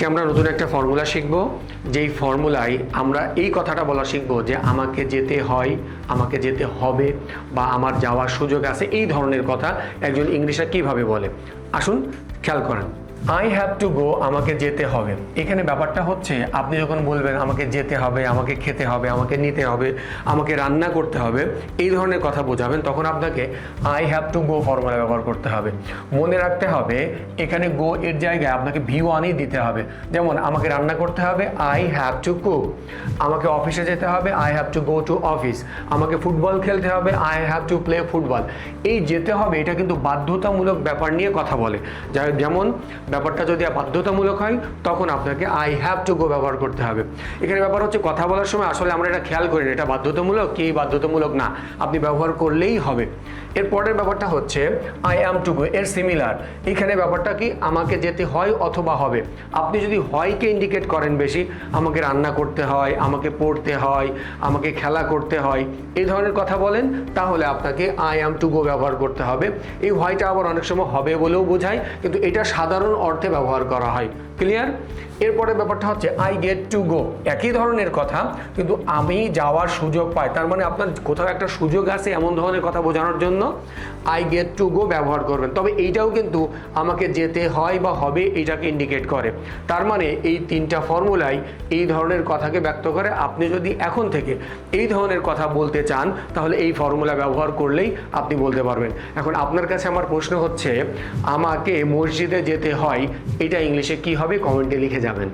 আজকে আমরা নতুন একটা ফর্মুলা শিখব, যেই ফর্মুলায় আমরা এই কথাটা বলা শিখব যে আমাকে যেতে হয়, আমাকে যেতে হবে বা আমার যাওয়ার সুযোগ আছে, এই ধরনের কথা একজন ইংলিশে কিভাবে বলে। আসুন খেয়াল করেন। আই হ্যাভ টু গো, আমাকে যেতে হবে। এখানে ব্যাপারটা হচ্ছে আপনি যখন বলবেন আমাকে যেতে হবে, আমাকে খেতে হবে, আমাকে নিতে হবে, আমাকে রান্না করতে হবে, এই ধরনের কথা বোঝাবেন, তখন আপনাকে I have to go formula ব্যবহার করতে হবে। মনে রাখতে হবে এখানে গো এর জায়গায় আপনাকে V1ই দিতে হবে। যেমন আমাকে রান্না করতে হবে আই হ্যাভ টু কুক, আমাকে অফিসে যেতে হবে I have to go to office, আমাকে ফুটবল খেলতে হবে I have to play football. এই যেতে হবে এটা কিন্তু বাধ্যতামূলক ব্যাপার নিয়ে কথা বলে। যেমন ব্যাপারটা যদি বাধ্যতামূলক হয় তখন আপনাকে আই হ্যাভ টু গো ব্যবহার করতে হবে। এখানে ব্যাপার হচ্ছে কথা বলার সময় আসলে আমরা এটা খেয়াল করি না এটা বাধ্যতামূলক কি বাধ্যতামূলক না, আপনি ব্যবহার করলেই হবে। এর পরের ব্যাপারটা হচ্ছে আই অ্যাম টু গো, এর সিমিলার। এখানে ব্যাপারটা কি আমাকে যেতে হয় অথবা হবে। আপনি যদি হয়কে ইন্ডিকেট করেন বেশি, আমাকে রান্না করতে হয়, আমাকে পড়তে হয়, আমাকে খেলা করতে হয়, এই ধরনের কথা বলেন, তাহলে আপনাকে আই অ্যাম টু গো ব্যবহার করতে হবে। এই হয়টা আবার অনেক সময় হবে বলেও বোঝায়, কিন্তু এটা সাধারণ অর্থে ব্যবহার করা হয়। ক্লিয়ার? এরপরে ব্যাপারটা হচ্ছে আই গেট টু গো, একই ধরনের কথা কিন্তু আমি যাওয়ার সুযোগ পাই, তার মানে আপনার কোথাও একটা সুযোগ আছে এমন ধরনের কথা বোঝানোর জন্য আই গেট টু গো ব্যবহার করবেন। তবে এইটাও কিন্তু আমাকে যেতে হয় বা হবে এইটাকে ইন্ডিকেট করে। তার মানে এই তিনটা ফর্মুলাই এই ধরনের কথাকে ব্যক্ত করে। আপনি যদি এখন থেকে এই ধরনের কথা বলতে চান তাহলে এই ফর্মুলা ব্যবহার করলেই আপনি বলতে পারবেন। এখন আপনার কাছে আমার প্রশ্ন হচ্ছে আমাকে মসজিদে যেতে হয়, এটা ইংলিশে কি হবে? কমেন্টে লিখে যাবেন।